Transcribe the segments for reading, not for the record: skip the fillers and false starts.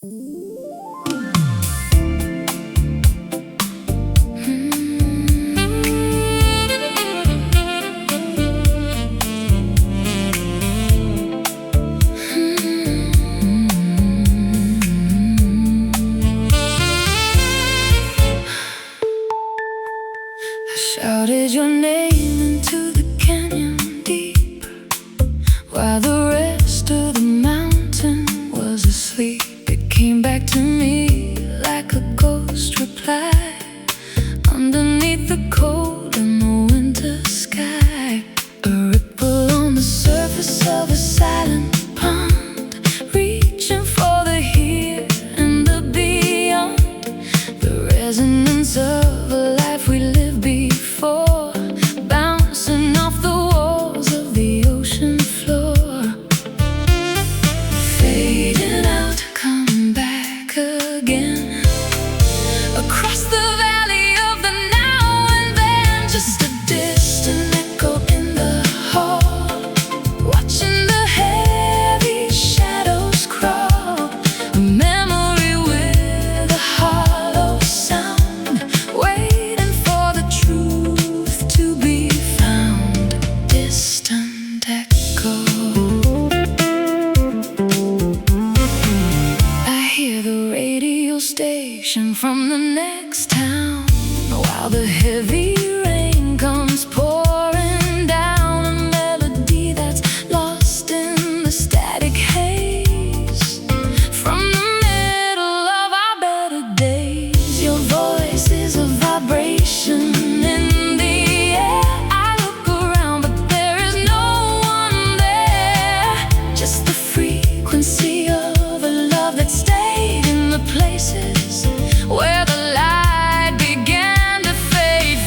Shouted your name into the canyon deep, while the rest of the mountain was asleep. It came back to me like a ghost reply, underneath the cold and the winter sky. A ripple on the surface of a silent pond, reaching for the here and the beyond. The resonance of a life we lived before, bouncing off the walls of the ocean floor. Fading out, coming back again, across the valley of the now and then. Just a distant echo in the hall, watching the heavy shadows crawl. A memory with a hollow sound, waiting for the truth to be found. Distant echo. I hear the radio station from the next town, while the heavy rain comes pouring down. A melody that's lost in the static haze, from the middle of our better days. Your voice is a vibration in the air. I look around, but there is no one there. Just the frequency of a love that stayed in the places where the light began to fade.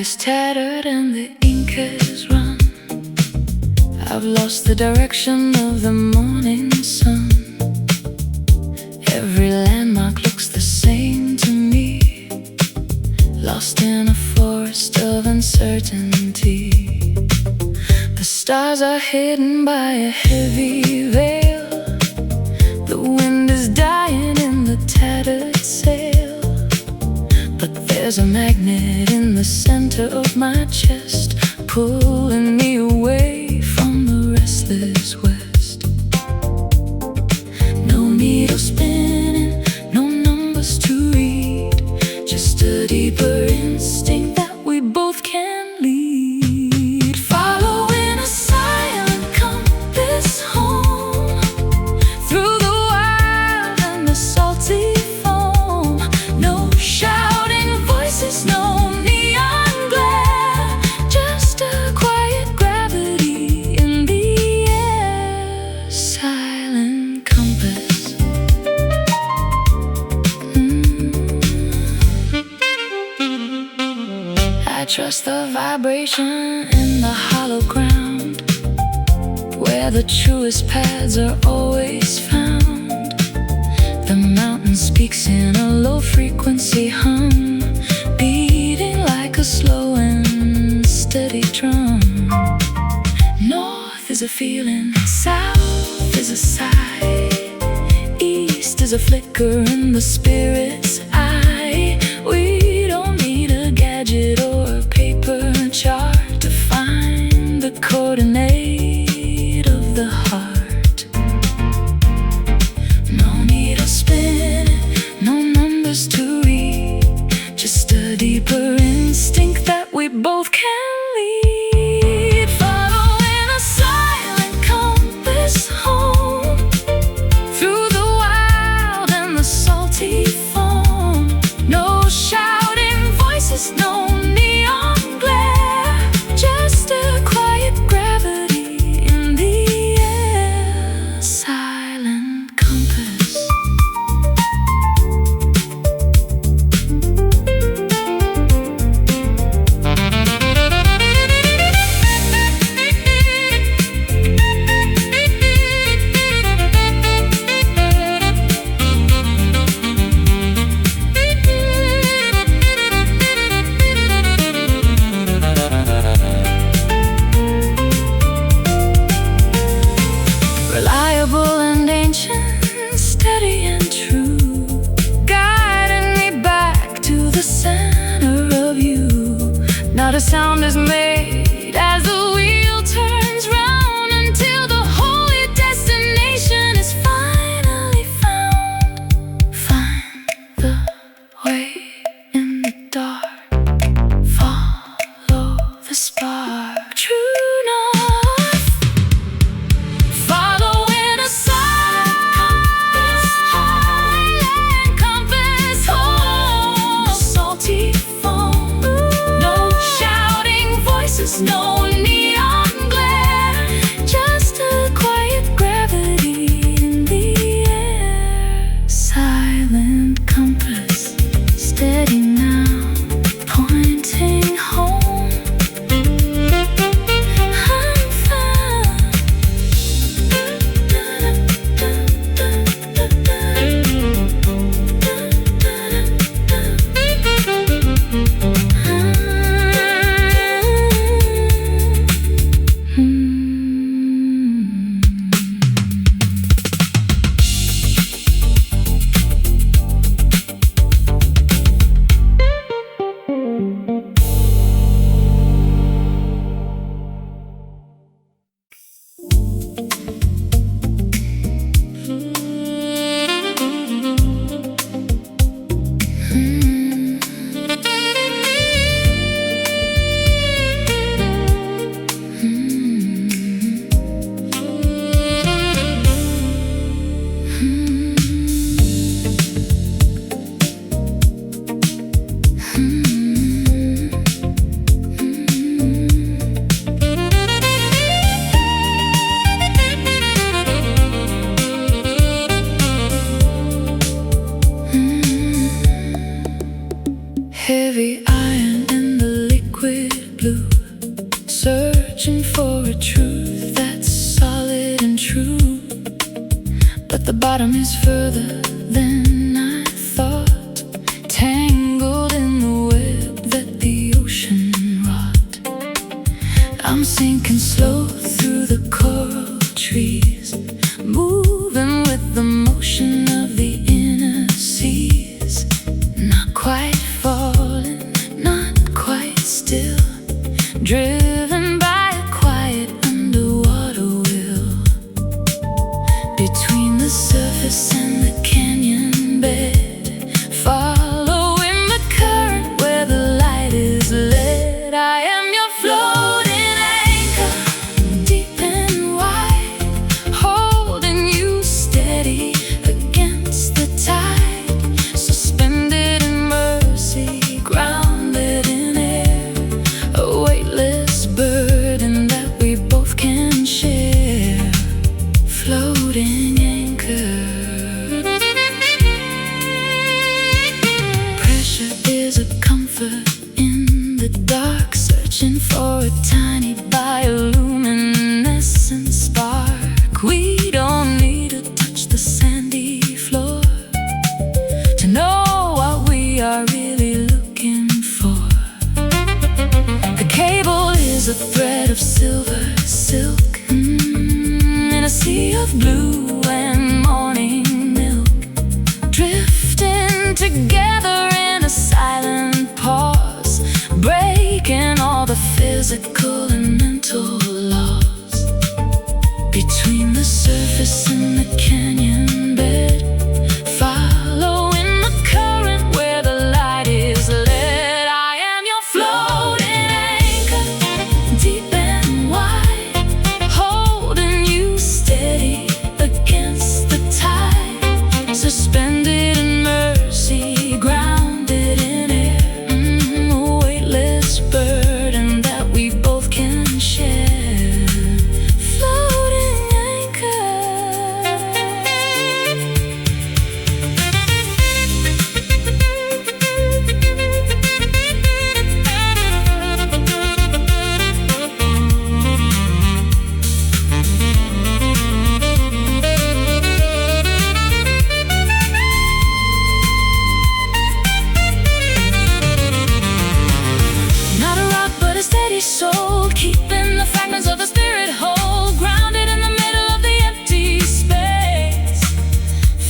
is tattered and the ink has run. I've lost the direction of the morning sun. Every landmark looks the same to me, lost in a forest of uncertainty. The stars are hidden by a heavy veil. The wind is dying in the tattered sail. But there's a magnet in the center of my chest, pulling me away from the restless west. No needle spinning, no numbers to read, just a deeper instinct that we both can lead. Following a silent compass home, through the wild and the salty foam. No shouting voices, no neon glare, just a quiet gravity in the air. Silent compass. I trust the vibration in the hollow ground, where the truest paths are always found. The mountain speaks in a low frequency hum, beating like a slow and steady drum. North is a feeling, south is a sigh, east is a flicker in the spirit's eye. We don't need a gadget or a paper chart to find the coordinate of the heart. No needle spinning, no numbers to read, just a deeper instinct that we both can lead. Following a silent compass home, through the wild and the salty foam. No shouting voices, no neon glare, just a quiet gravity in the air. Silent compass. Reliable and ancient, steady and true, guiding me back to the center of you. Not a sound is made as the wheel turns round, until the holy destination is finally found. Find the way in the dark, follow the spark. True north. Following a silent compass home, salty foam. No shouting voices, no neon glare, just a quiet gravity in the air. Silent compass, steady now, pointing home. I'm found. Heavy iron in the liquid is further than I thought, tangled in the web that the ocean wrought. I'm sinking slow through the coral trees, moving with the motion of the inner seas. Not quite falling, not quite still, driven by a quiet underwater will. Between the surface and the canyon bed, following the current where the light is led. I am your floating anchor, deep and wide, holding you steady against the tide, suspended in mercy, grounded in air, a weightless burden that we both can share. Floating anchor. Pressure is a comfort in the dark, searching for a tiny bioluminescent spark. We don't need to touch the sandy floor to know what we are really looking for. The cable is a thread of silver silk, in a sea of blue and morning milk, drifting together in a silent pause, breaking all the physical and mental laws. Between the surface and the canyon bed, following the current where the light is led. I am your floating anchor, deep and wide, holding you steady against the tide, suspended in mercy, grounded in air, a weightless burden that we both can share. Floating anchor. Not a rock but a steady soul, keeping the fragments of the spirit whole, grounded in the middle of the empty space,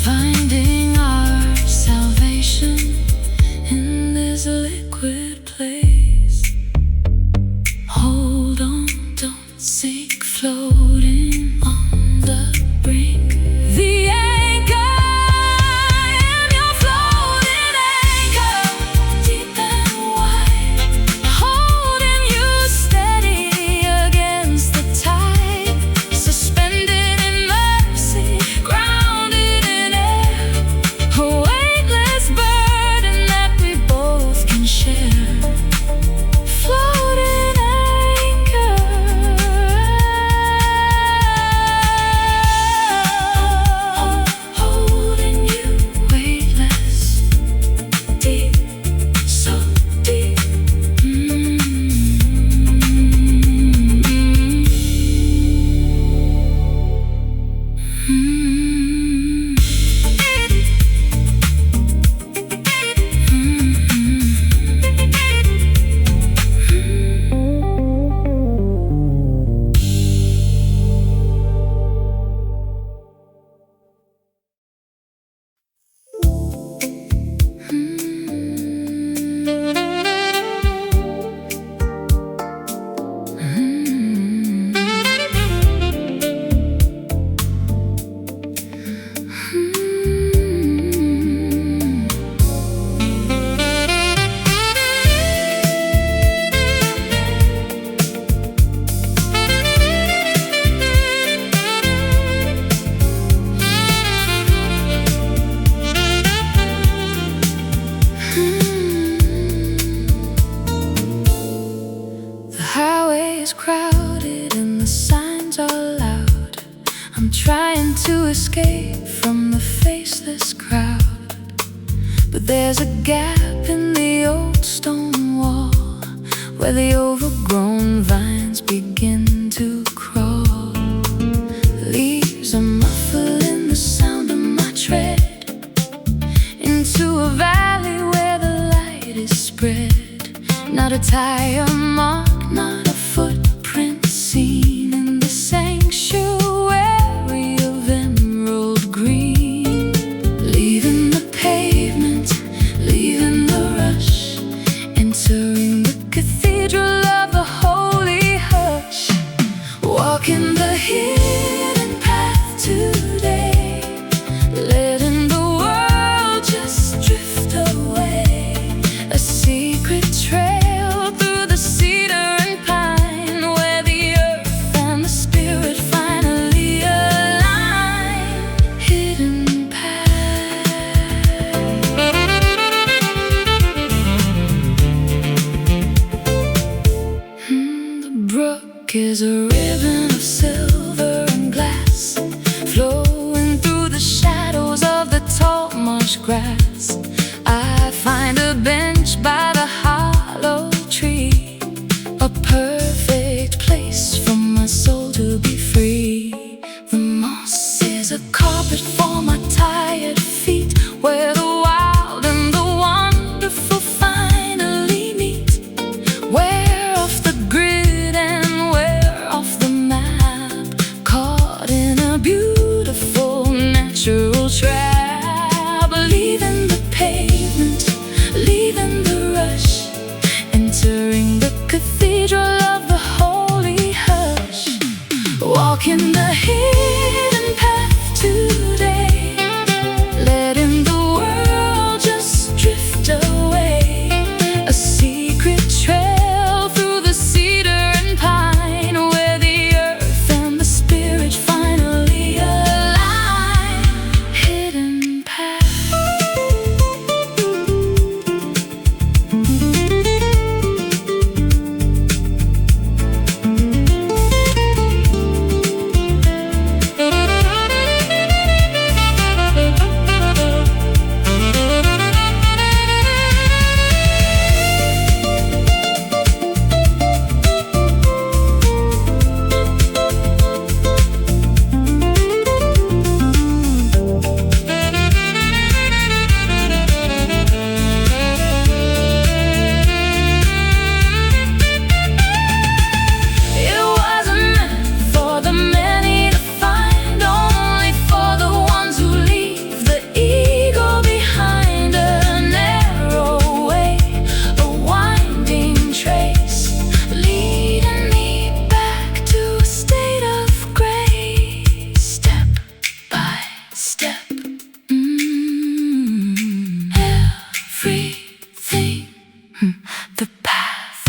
finding our salvation in this liquid place. Hold on, don't sink, floating on the brink. The anchor, I am your floating anchor, deep and wide, holding you steady against the tide, suspended in mercy, grounded in air, a weightless burden that we both can share. Floating anchor. Holding you weightless, deep, so deep. The highway is crowded and the signs are loud. I'm trying to escape from the faceless crowd, but there's a gap in the old stone wall where the overgrown vines begin to crawl. Leaves are muffled in the sound of my track. spread. Not a tire mark, not a footprint seen in the sanctuary of emerald green. Leaving the pavement, leaving the rush, entering the cathedral of the holy hush. Walking the hidden path today, letting the world just drift away. A secret trail through the cedar and pine, where the earth and the spirit finally align. Hidden path. The brook is a ribbon of silver and glass, flowing through the shadows of the tall marsh grass. I find a bench by the hollow tree, a perfect place for my soul to be free. The moss is a carpet for my tired feet, where the wild and the wonderful finally meet. We're off the grid and we're off the map, caught in a beautiful natural trap. Leaving the pavement, leaving the rush, entering the cathedral of the holy hush. Walking the hidden path today, letting the world just drift away. A secret trail through the cedar and pine, where the earth and the spirit finally align. Hidden path. The path.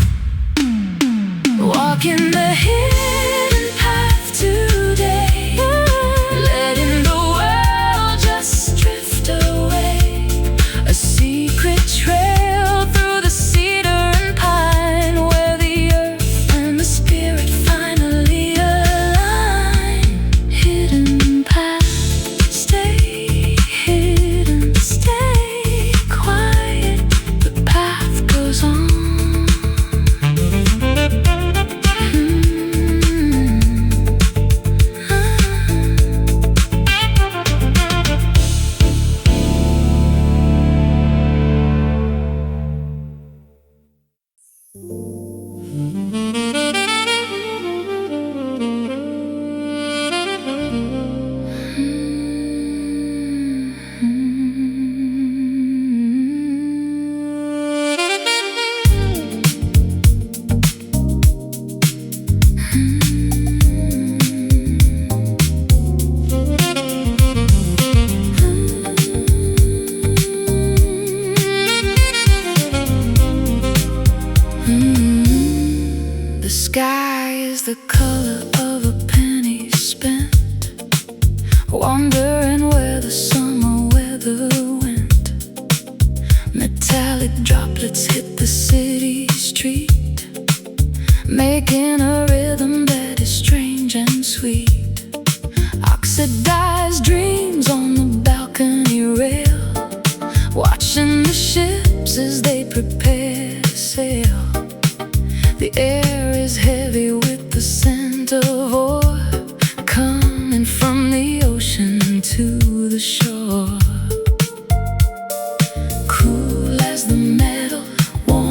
Walking the hidden path today, letting the world just drift away. A secret trail through the cedar and pine, where the earth and the spirit finally align. Hidden path. Stay hidden, stay quiet. The path goes on. The sky is the color of a penny spent, wondering where the summer weather went. Metallic droplets hit the city street, making a rhythm that is strange and sweet. Oxidized dreams on the balcony rail, watching the ships as they prepare to sail. The air is heavy with the scent of ore, coming from the ocean to the shore. Cool as the metal, warm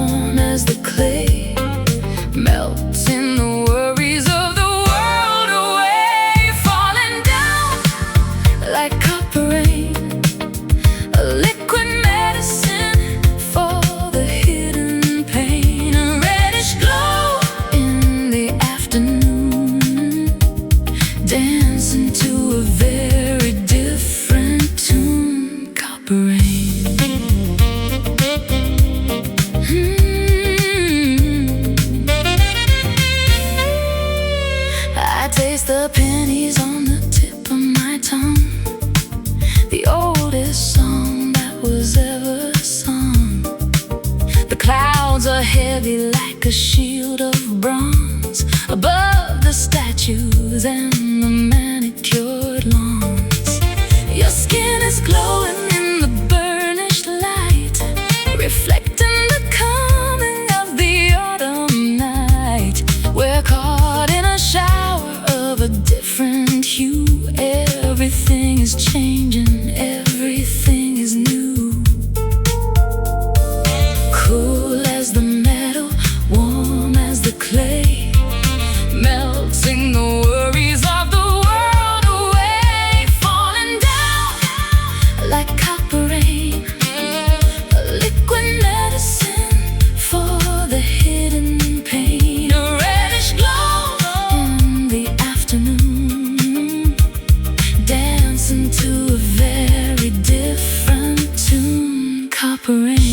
heavy like a shield of bronze above the statues and the manicured lawns. Your skin is glowing in the burnished light, reflecting the coming of the autumn night. We're caught in a shower of a different hue. Everything is changing, everything is new. Cool as the metal, warm as the clay, melting the worries of the world away. Falling down like copper rain, a liquid medicine for the hidden pain. A reddish glow in the afternoon, dancing to a very different tune. Copper rain.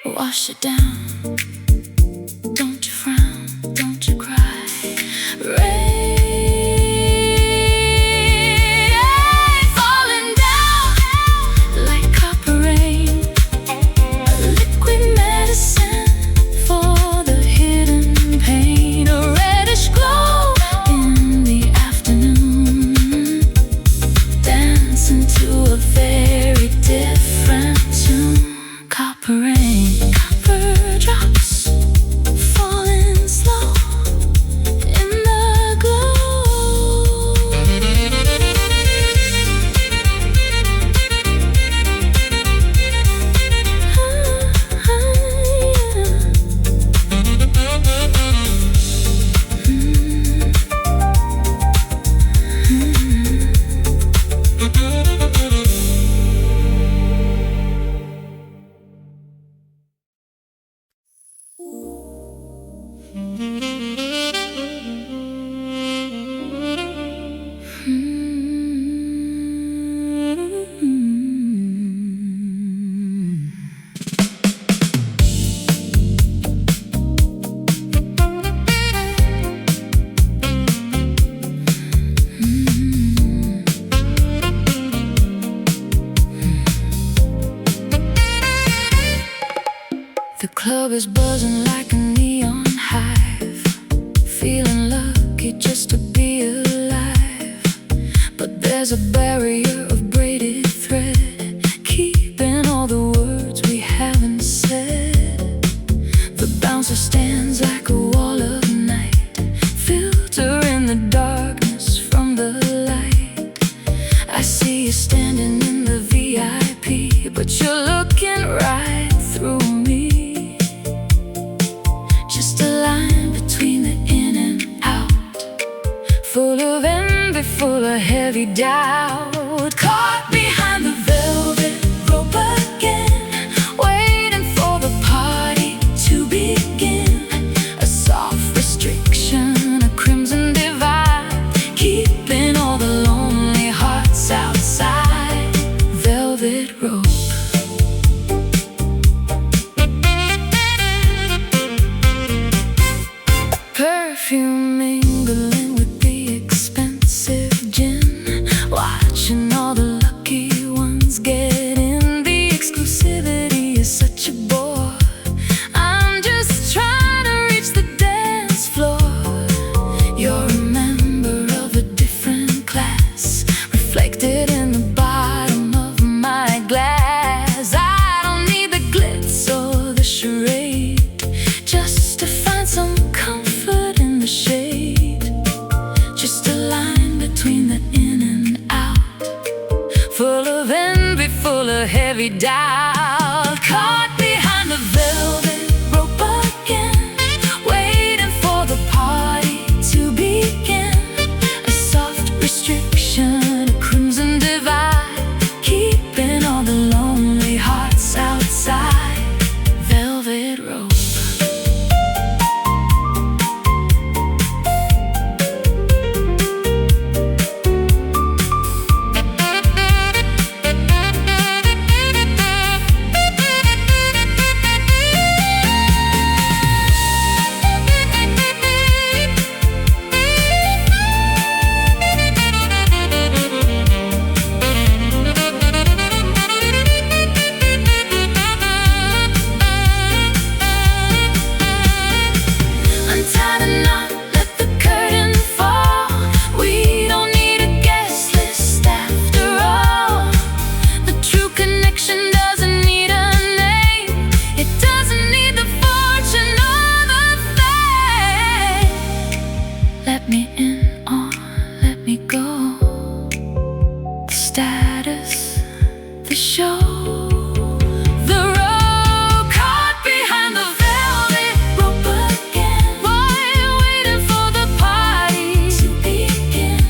Wash it down, don't you frown, don't you cry. Rain, falling down like copper rain, a liquid medicine for the hidden pain. A reddish glow in the afternoon, dancing to a very different tune. Copper rain. The club is buzzing like a neon hive, feeling lucky just to be alive. But there's a barrier of braided thread, keeping all the words we haven't said. The bouncer stands like a wall of night, filtering the darkness from the light. I see you standing in the VIP, but you're looking right through me. Just a line between the in and out, full of envy, full of heavy doubt. Caught behind the velvet rope again, waiting for the party to begin. A soft restriction, a crimson divide, keeping all the lonely hearts outside. Velvet rope. Perfume mingling with the expensive gin, watching heavy doubt. Caught behind the velvet rope again, waiting for the party to begin. A soft restriction, a crimson divide, keeping all the lonely hearts outside. Velvet rope. Let me in or let me go. The status, the show. The rope caught behind the velvet rope again. Boy, waiting for the party to begin.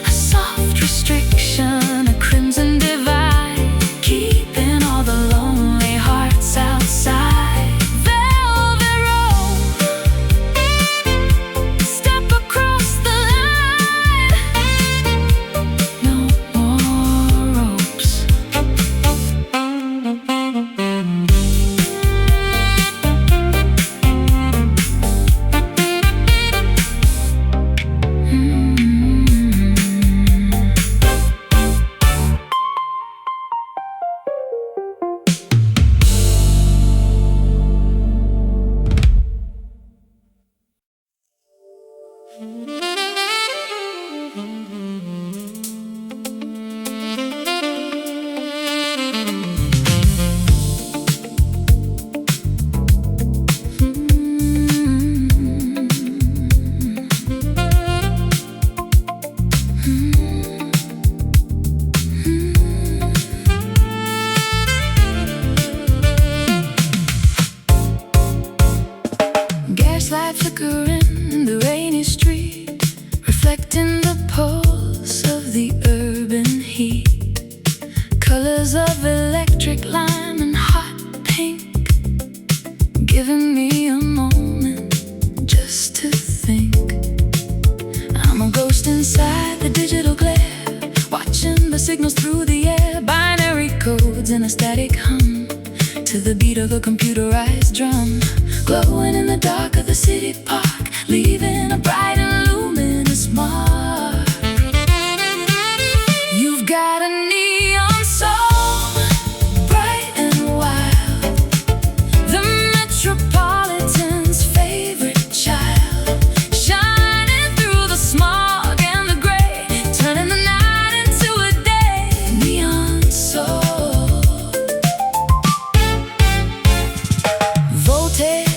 A soft restriction, a crimson divide, keeping all the lonely hearts outside. Gaslight flickering in the rainy street, reflecting the pulse of the urban heat. Colors of electric lime and hot pink, giving me a moment just to think. I'm a ghost inside the digital glare, watching the signals through the air. Binary codes in a static hum, to the beat of a computerized drum. Glowing in the dark of the city park, leaving a bright and luminous mark. You've got a neon soul, bright and wild, the metropolitan's favorite child, shining through the smog and the gray, turning the night into a day. Neon soul, voltage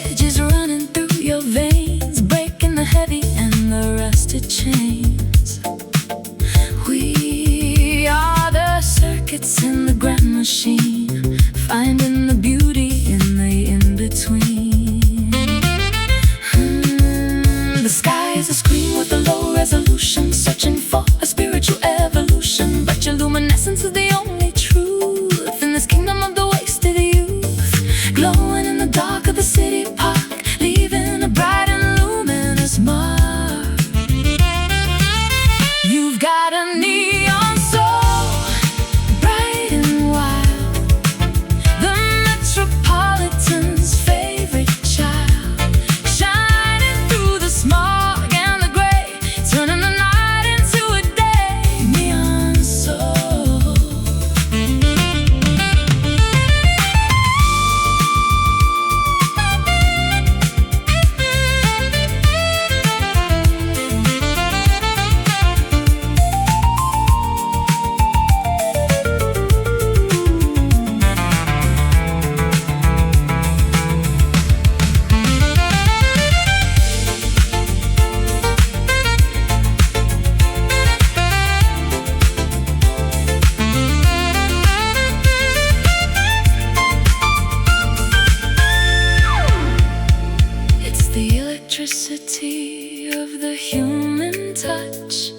electricity of the human touch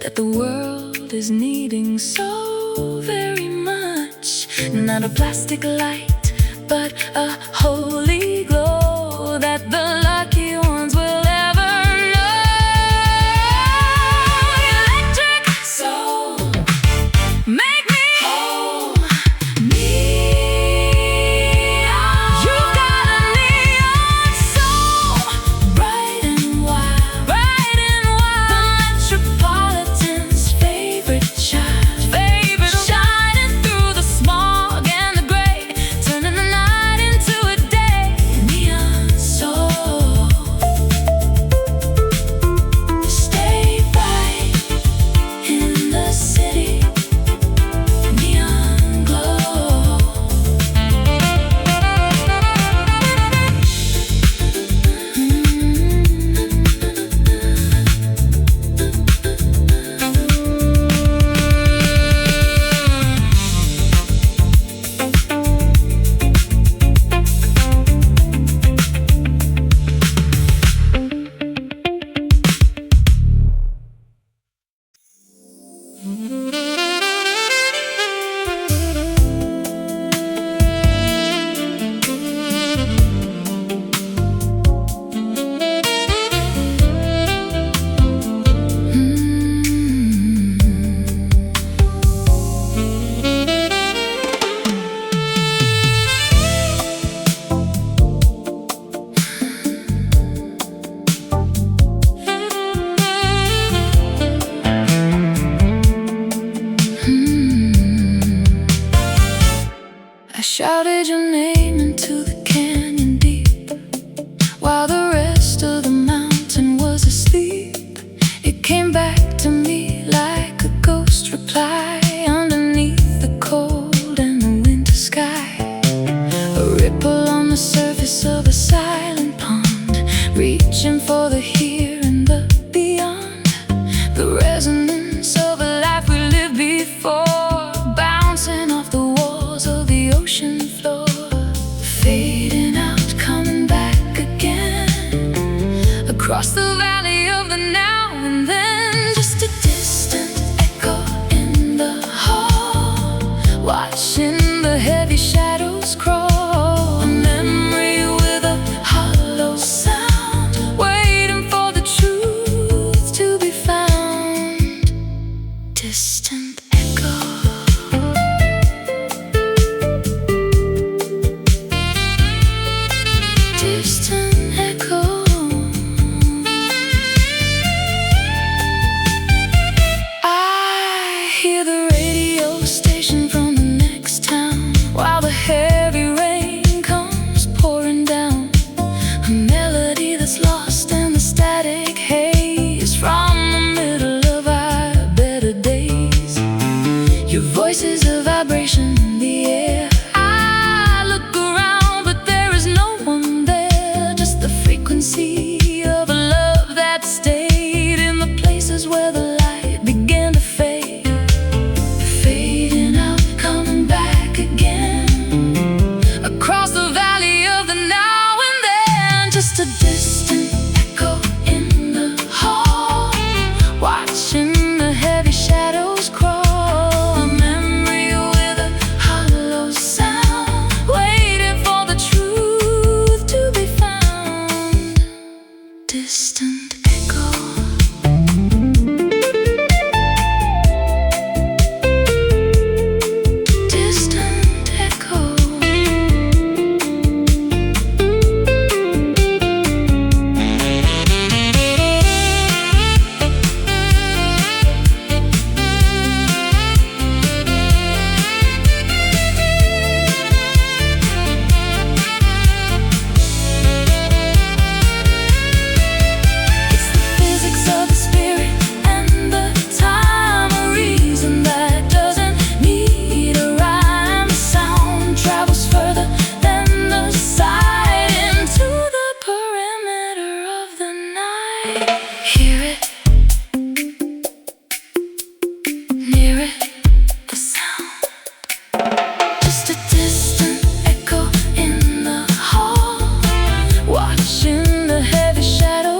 that the world is needing so very much. Not a plastic light, but a holy glow that the lucky ones will ever know. Electric soul, make me whole. Neon, you've got a neon soul, bright and wild, bright and wild. The metropolitan's favorite child, shining through the smog and the gray, turning the night into a day. Neon soul, stay bright in the city. Neon glow. I shouted your name into the canyon deep, while the rest of the mountain was asleep. It came back to me like a ghost reply underneath the cold and the winter sky. A ripple on the surface of a silent pond, reaching for the here and the beyond. The resonance of a life we lived before, bouncing off the walls of the ocean floor. Fading out, coming back again, across the valley of the now and then. Just a distant echo in the hall, watching the heavy shadows crawl. A memory with a hollow sound, waiting for the truth to be found. Distant echo. Distant echo. I hear the radio station from the next town, while the heavy rain comes pouring down. A melody that's lost in the static haze from the middle of our better days. Your voice is a vibration in the air. I look around, but there is no one there. Just the frequency of a love that stayed in the places where the light began to fade. Fading out, coming back again, across the valley of the now and then. Just a distant echo in the hall, watching the heavy shadows crawl. A memory with a hollow sound, waiting for the truth to be found. Distant echo. Distant echo. It's the physics of the spirit and the time, a reason that doesn't need a rhyme. The sound travels further than the sight, into the perimeter of the night. Hear it, near it, the sound. Just a distant echo in the hall, watching the heavy shadows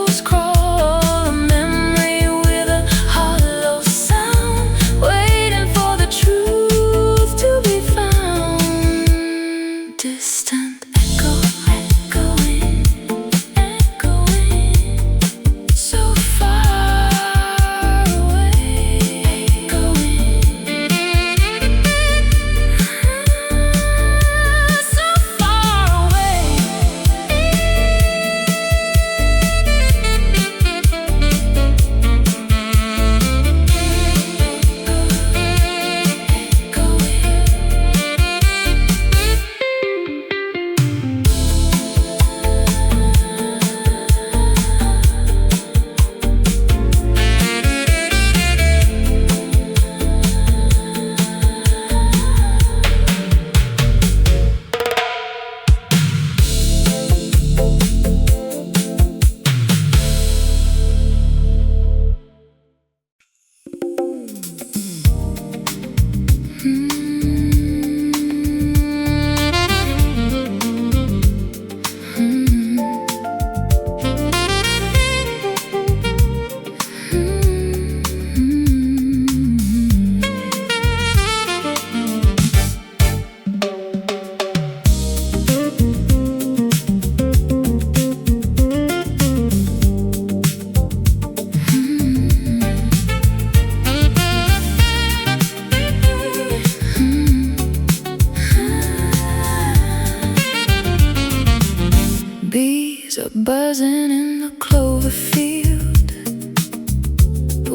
in the clover field,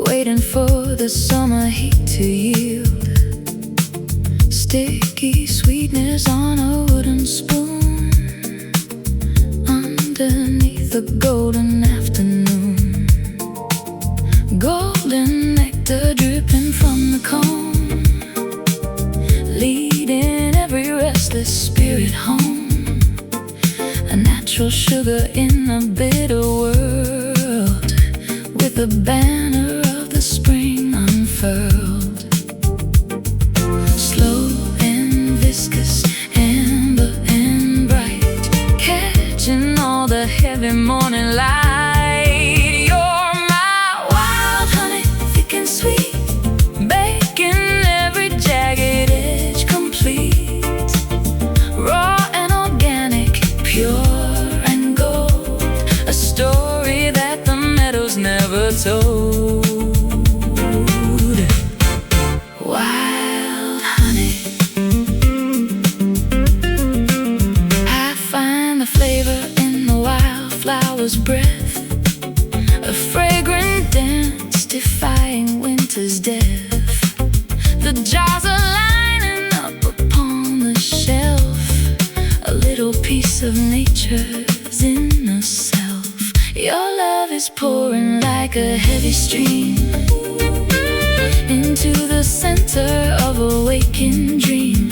waiting for the summer heat to yield. Sticky sweetness on a wooden spoon, underneath the golden afternoon. Golden nectar dripping from the comb, leading every restless spirit home. A natural sugar in a bitter world, with the banner of the spring unfurled. Slow and viscous, amber and bright, catching all the heavy morning light. You're my wild honey, thick and sweet, baking every jagged edge complete. Raw and organic, pure and gold, a story that the meadows never told. Wild honey, I find the flavor in the wildflower's breath, a fragrant dance defying winter's death. The jars are lining up upon the shelf, a little piece of nature's inner self. Your love is pouring like a heavy stream into the center of a waking dream.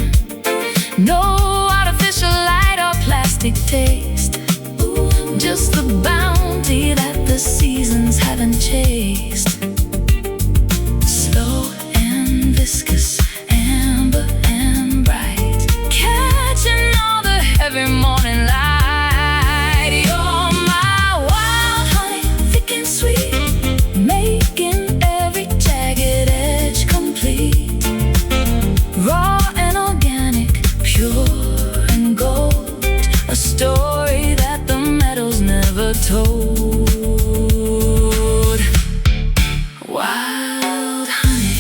No artificial light or plastic taste, just the bounty that the seasons haven't chased. Slow and viscous, amber and bright, catching all the heavy morning light. You're my wild honey, thick and sweet, making every jagged edge complete. Raw and organic, pure and gold, a story that the meadows never told. Wild honey.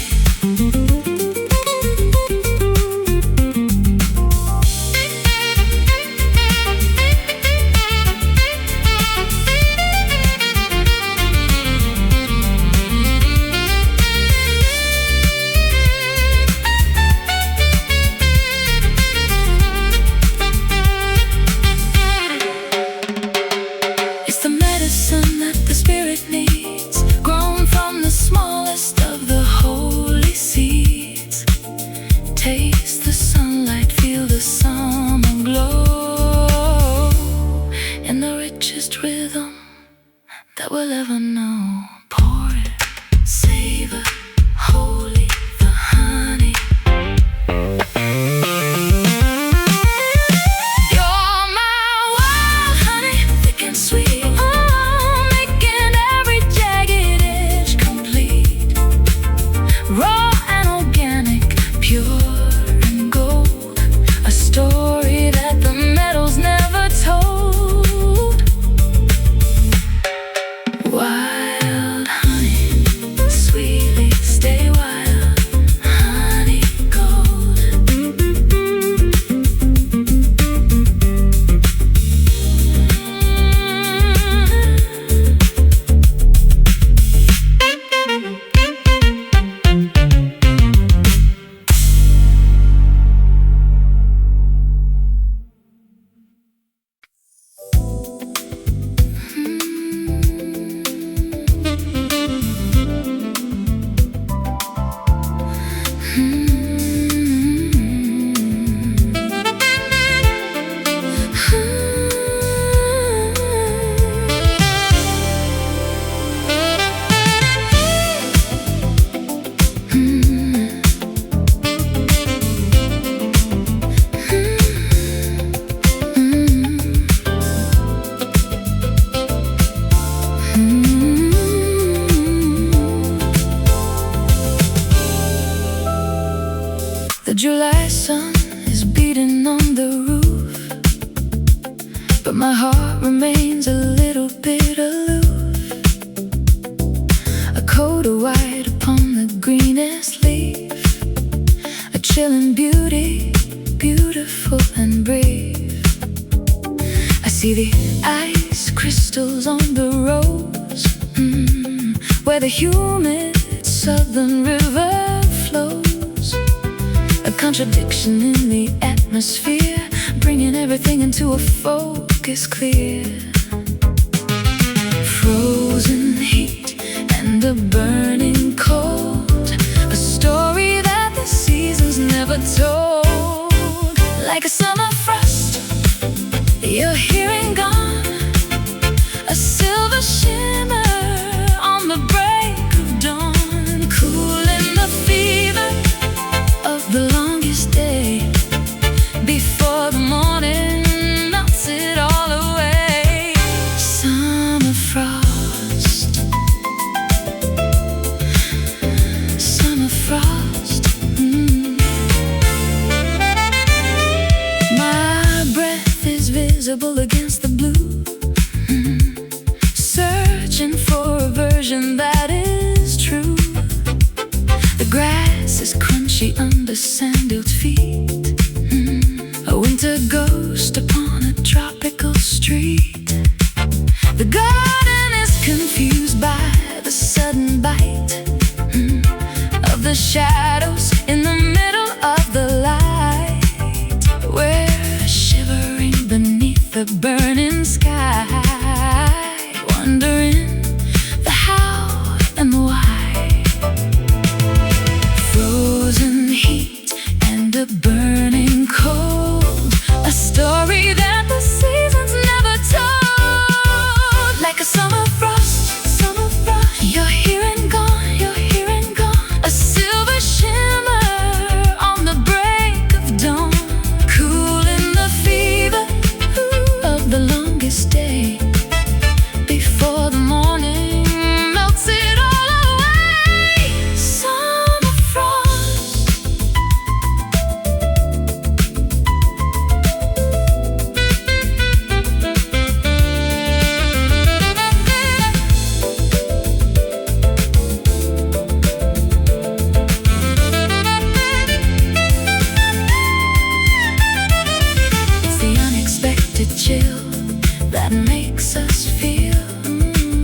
It's the medicine that the spirit needs, grown from the smallest of the holy seeds. Taste the sunlight, feel the summer glow, in the richest rhythm that we'll ever know. Pour it, savor, holy, the honey. You're my wild honey, thick and sweet, making every jagged edge complete. Raw and organic, pure and gold, a story that the meadows never told. Wild honey, sweetly stay wild, honey gold. The July sun is beating on the roof, but my heart remains a little bit aloof. A coat of white upon the greenest leaf, a chilling beauty, beautiful and brave. I see the ice crystals on the rose, where the humid southern river flows. A contradiction in the atmosphere, bringing everything into a focus clear. Frozen heat and a burning cold, a story that the seasons never told. Like a summer frost, you're here and gone, a silver shimmer on the break of dawn, cooling the fever of the longest day, before the morning melts it all away. Summer frost, summer frost. My breath is visible against the blue, searching for a version that is true. The grass is crunchy under sandaled feet, a winter ghost upon a tropical street. The garden is confused by the sudden bite of the shadows in the middle of the light. We're shivering beneath the burning sky, wondering the how and the why. Frozen heat and a burning cold, a story that the seasons never told. Like a summer frost, summer frost, you're here and gone, you're here and gone, a silver shimmer on the break of dawn, cooling the fever of the longest day, before the morning melts it all away. Summer frost. It's the unexpected chill that makes us feel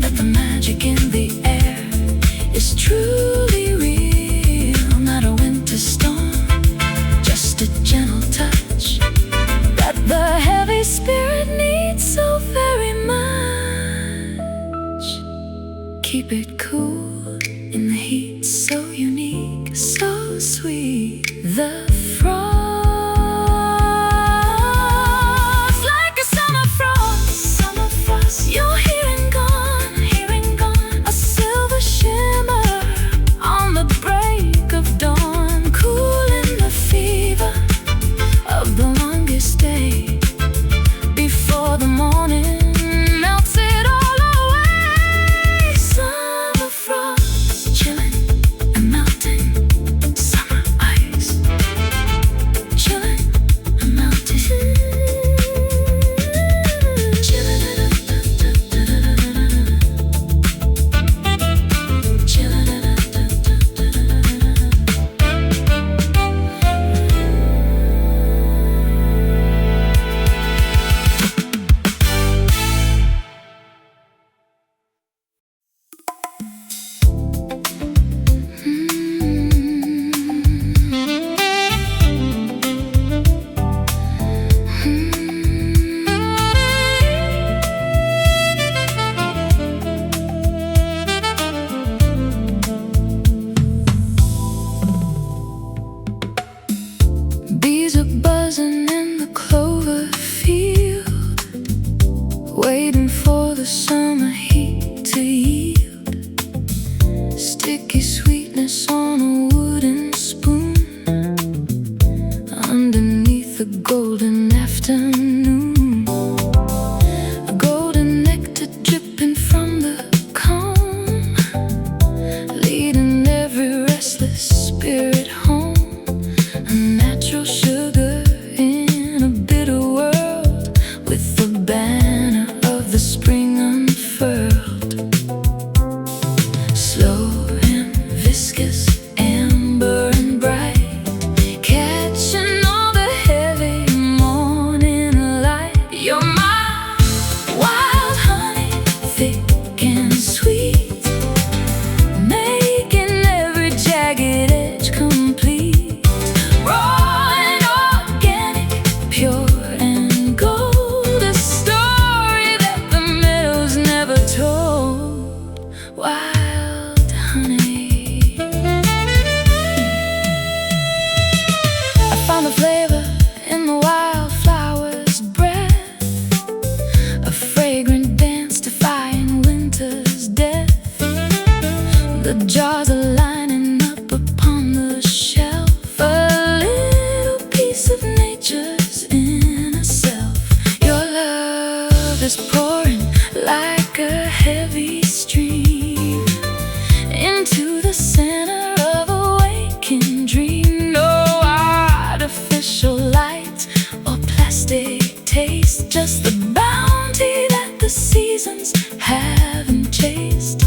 that the magic in the air is truly real. Not a winter storm, just a gentle touch that the heavy spirit needs so very much. Keep it cool in the heat, so unique, so sweet. The frost, like a summer frost, summer frost. You're here and gone, here and gone, a silver shimmer on the break of dawn, cooling the fever of the longest day, before the morning melts it all away. Summer frost, chilling and melting, summer ice, chilling and melting, chilling bees are buzzing in the clover field, waiting for the summer heat to yield. Sticky sweetness on a wooden spoon, underneath the golden afternoon. A golden nectar dripping from the comb, leading every restless spirit home. A natural sugar in a bitter world, with the banner of the spring unfurled. and sweet, making every jagged edge complete. Raw and organic, pure and gold, a story that the meadows never told. Wild honey. I found the flavor in the wildflower's breath, a fragrant dance defying winter's death. The jars are lining up upon the shelf, a little piece of nature's inner self. Your love is pouring like a heavy stream into the center of a waking dream. No artificial light or plastic taste, just the bounty that the seasons haven't chased.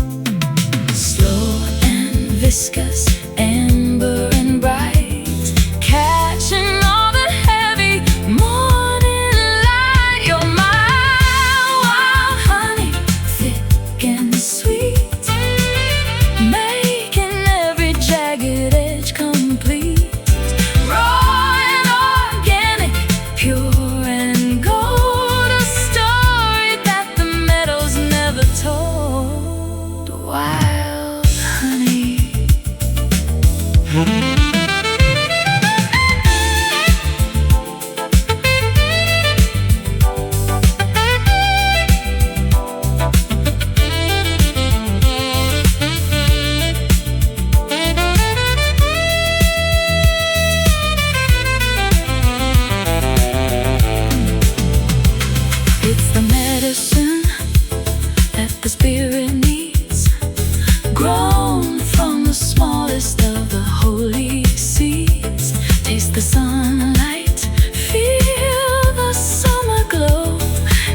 Slow and viscous, amber and bright, catching all the heavy morning light. You're my wild honey, thick and sweet, making every jagged edge complete. Raw and organic, pure and gold, a story that the meadows never told. Wild honey. It's the medicine that the spirit needs, grown from the smallest of the holy seeds. Taste the sunlight, feel the summer glow,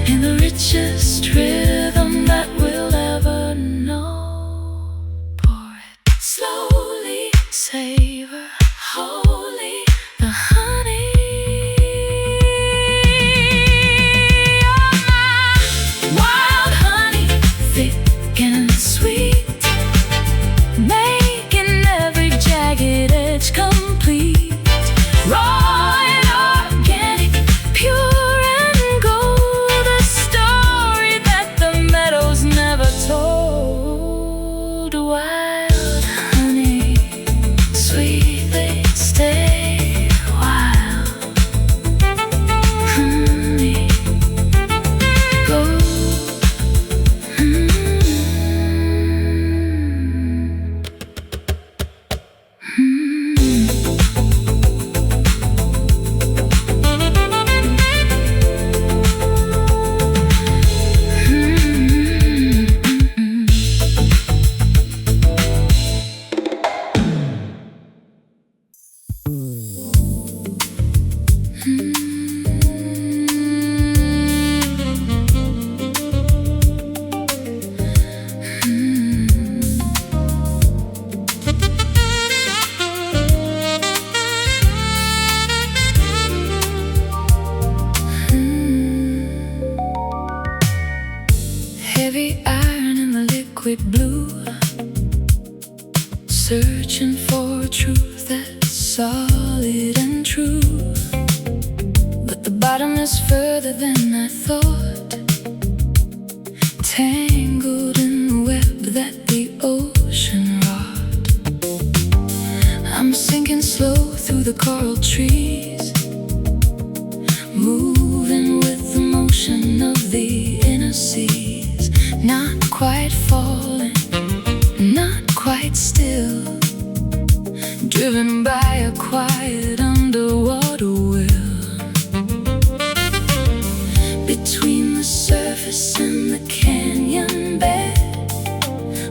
in the richest rhythm that we'll ever know. Pour it slowly, savor wholly the honey. Wild honey, thick and sweet, making every jagged edge complete. Raw and organic, pure and gold, a story that the meadows never told. Wild honey, sweetly stay wild honey, go. Heavy iron in the liquid blue, searching for a truth that's solid and true. But the bottom is further than I thought, tangled in the web that the ocean wrought. I'm sinking slow through the coral trees, moving with the motion of the inner seas. Not quite falling, not quite still, driven by a quiet underwater will. Between the surface and the canyon bed,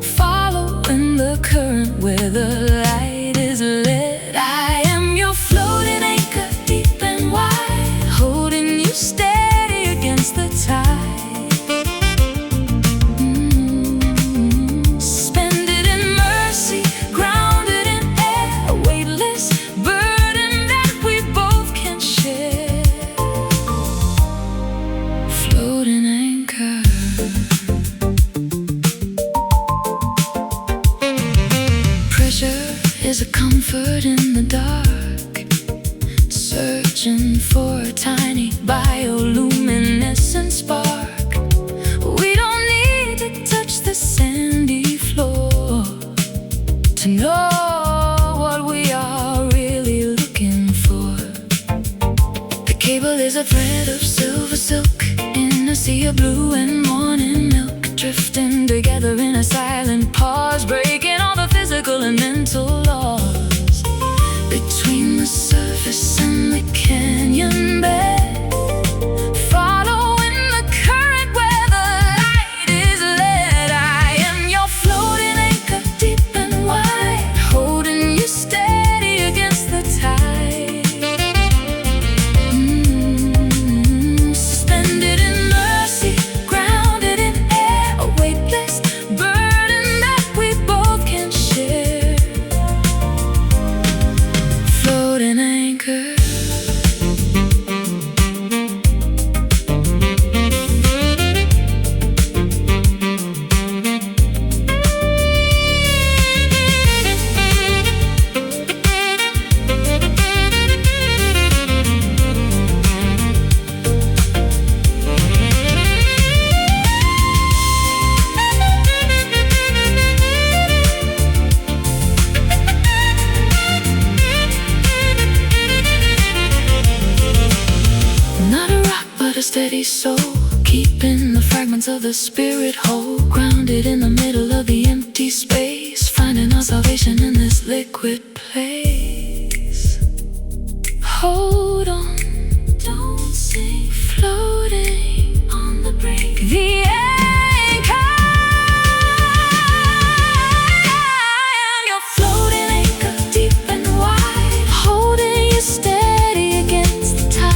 following the current where the light is lit. I am your floating anchor, deep and wide, holding you steady against the tide. Suspended in mercy, grounded in air, weightless, burden is a comfort in the dark, searching for a tiny bioluminescent spark. We don't need to touch the sandy floor to know what we are really looking for. The cable is a thread of silver silk in a sea of blue and morning milk, drifting together in a silent pause, breaking all the physical and mental laws between the surface and the canyon bed, following the current where the light is led. I am your floating anchor, deep and wide, holding you steady against the tide. Suspended in mercy, grounded in air, a weightless burden that we both can share. Floating anchor. A steady soul, keeping the fragments of the spirit whole, grounded in the middle of the empty space, finding our salvation in this liquid place. Hold on, don't sink, floating on the brink. The anchor. I am your floating anchor, deep and wide, holding you steady against the tide.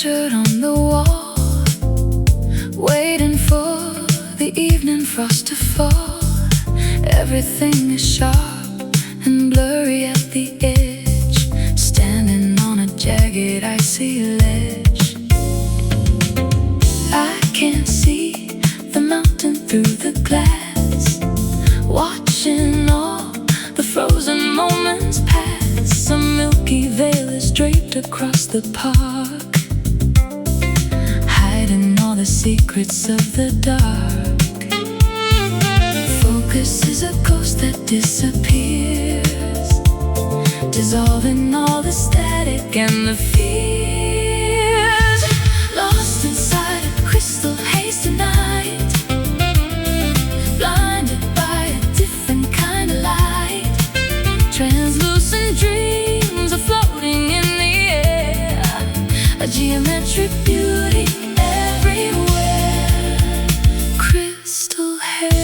On the wall, waiting for the evening frost to fall. Everything is sharp and blurry at the edge, standing on a jagged icy ledge. I can't see the mountain through the glass, watching all the frozen moments pass. A milky veil is draped across the park, hiding all the secrets of the dark. Focus is a ghost that disappears, dissolving all the static and the fears. Lost inside a crystal haze tonight, blinded by a different kind of light. Translucent dreams are floating in the air, a geometric beauty everywhere. Crystal haze.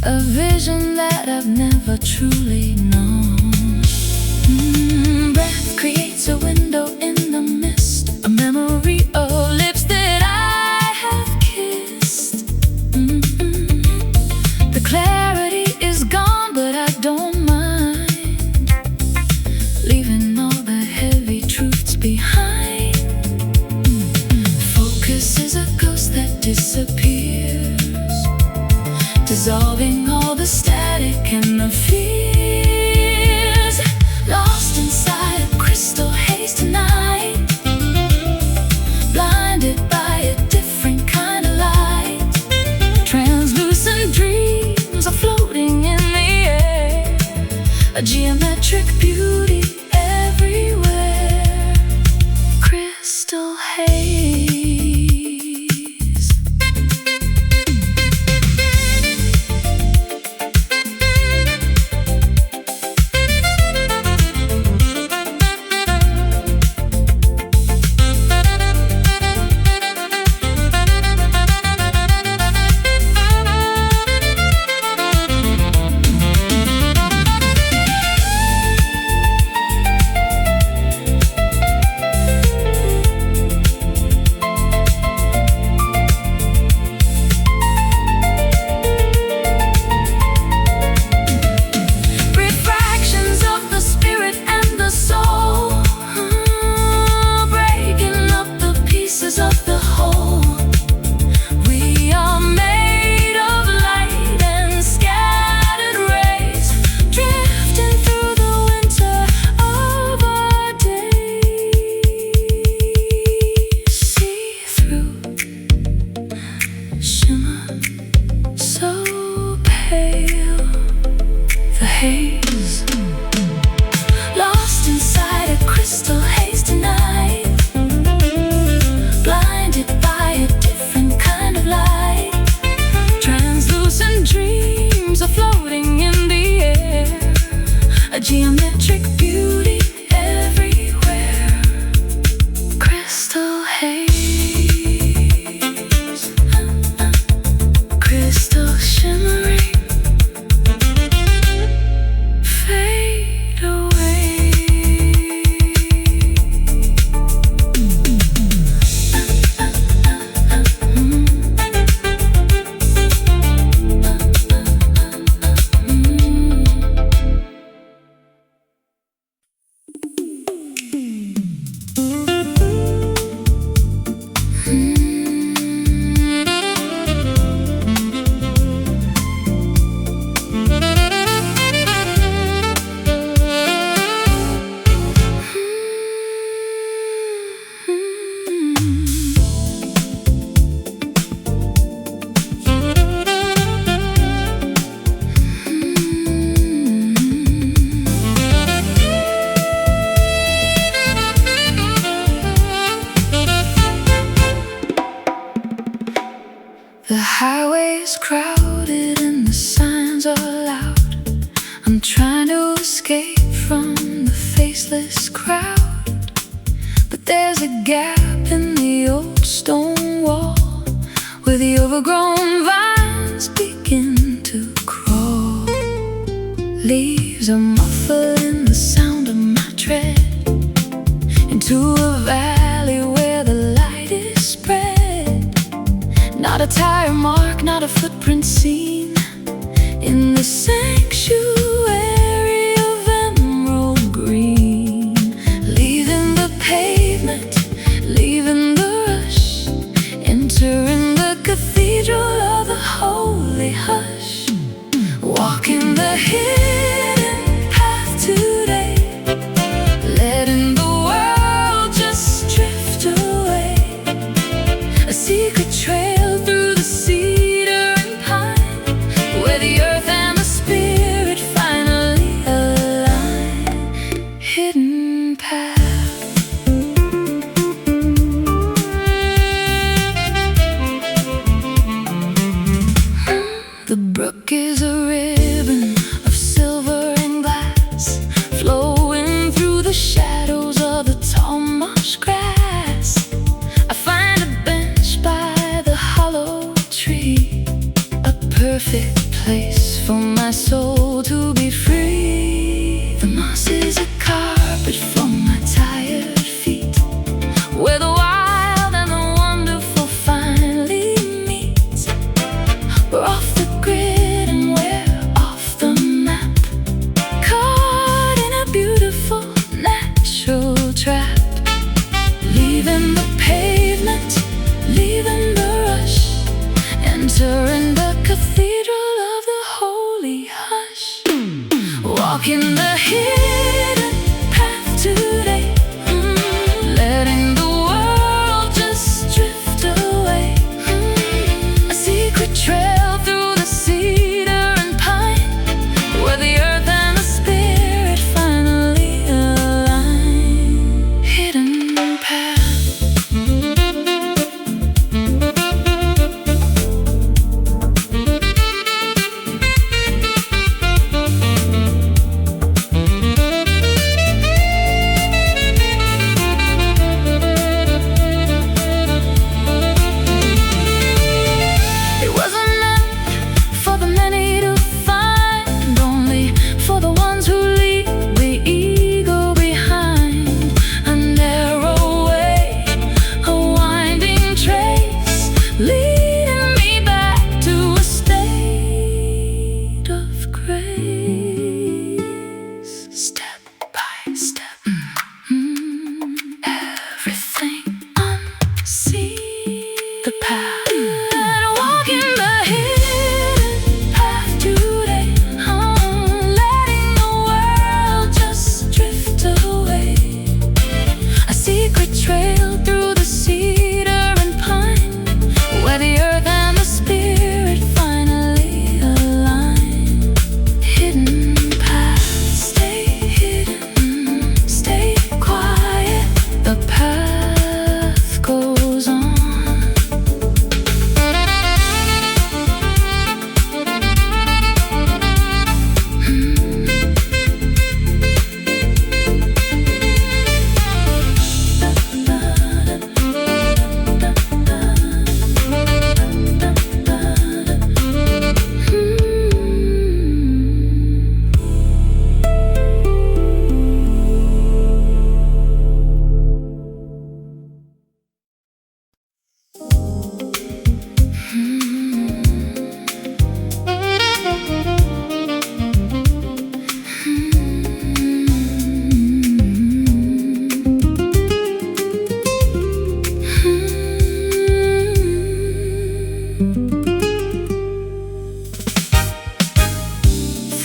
a vision that I've never truly known. Breath creates a window in the mist, a memory of lips that I have kissed. The clarity is gone, but I don't mind, leaving all the heavy truths behind. Focus is a ghost that disappears, dissolving all the static and the fears. Lost inside a crystal haze tonight, blinded by a different kind of light. Translucent dreams are floating in the air, a geometric beauty everywhere. Crystal haze. Haze. Lost inside a crystal haze tonight, blinded by a different kind of light. Translucent dreams are floating in the air, a geometric beauty everywhere. Crystal haze, crystal shimmering. The highway is crowded and the signs are loud. I'm trying to escape from the faceless crowd, but there's a gap in the old stone wall where the overgrown vines begin to crawl. Leaves are muffled in the sound of my tread into a valley where the light is spread. Not a tire mark, not a footprint seen in the sanctuary of emerald green. Leaving the pavement, leaving the rush, entering the cathedral of the holy hush. Walking the hidden path today, letting the world just drift away. A secret trail through the cedar and pine, where the earth and the spirit finally align. Hidden path. The brook is a ribbon of silver and glass, flowing through the shadows of the tall marsh grass. I find a bench by the hollow tree, a perfect place place for my soul to be free. The moss is a carpet for my tired feet, where the wild and the wonderful finally meet. We're off the grid and we're off the map, caught in a beautiful natural trap. Leaving the pavement, leaving the rush, entering the cathedral of the holy hush. Walking the hidden path today, letting the world just drift away. A secret trail through the cedar and pine, where the earth and the spirit finally align. Hidden path.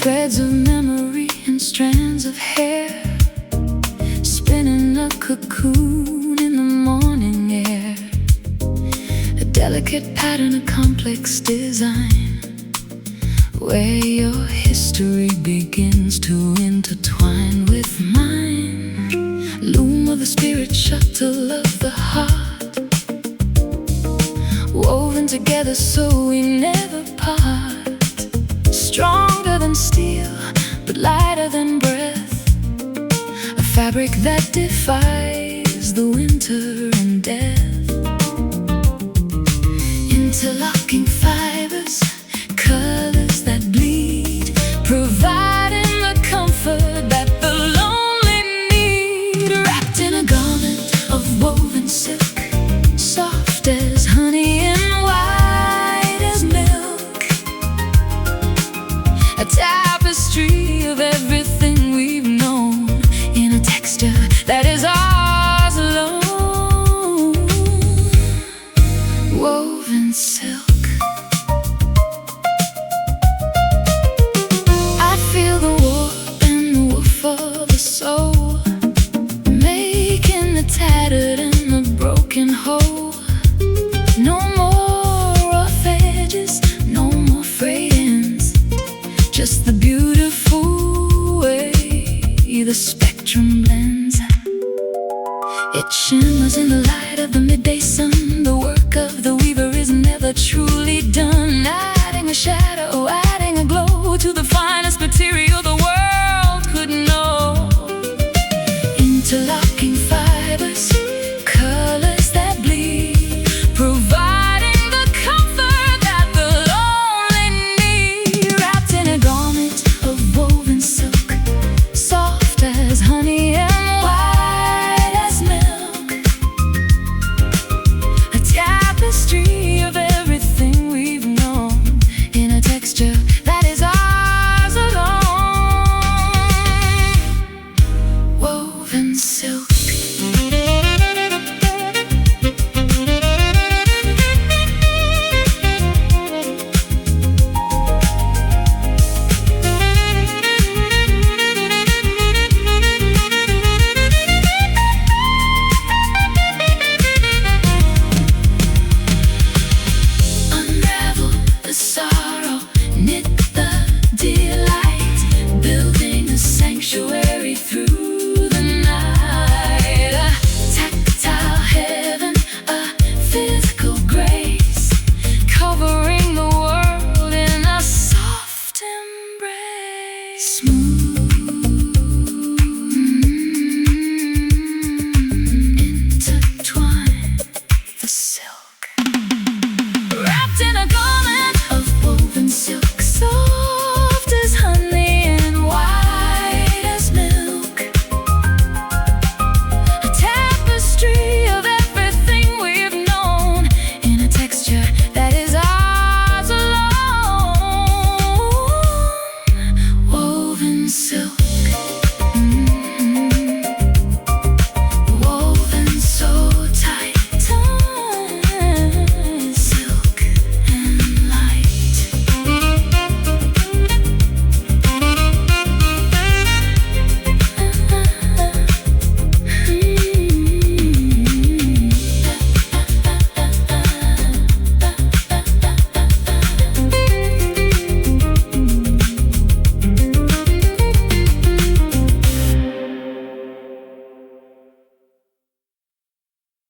Threads of memory and strands of hair, spinning a cocoon in the morning air. A delicate pattern, a complex design, where your history begins to intertwine with mine. Loom of the spirit, shuttle of the heart, woven together so we never part. Stronger than steel, but lighter than breath, a fabric that defies the winter and death. Interlocking fibers, colors that bleed, providing the comfort that the lonely need. Wrapped in a garment of woven silk, soft as honey and white as milk. A tapestry of everything we've known, in a texture that is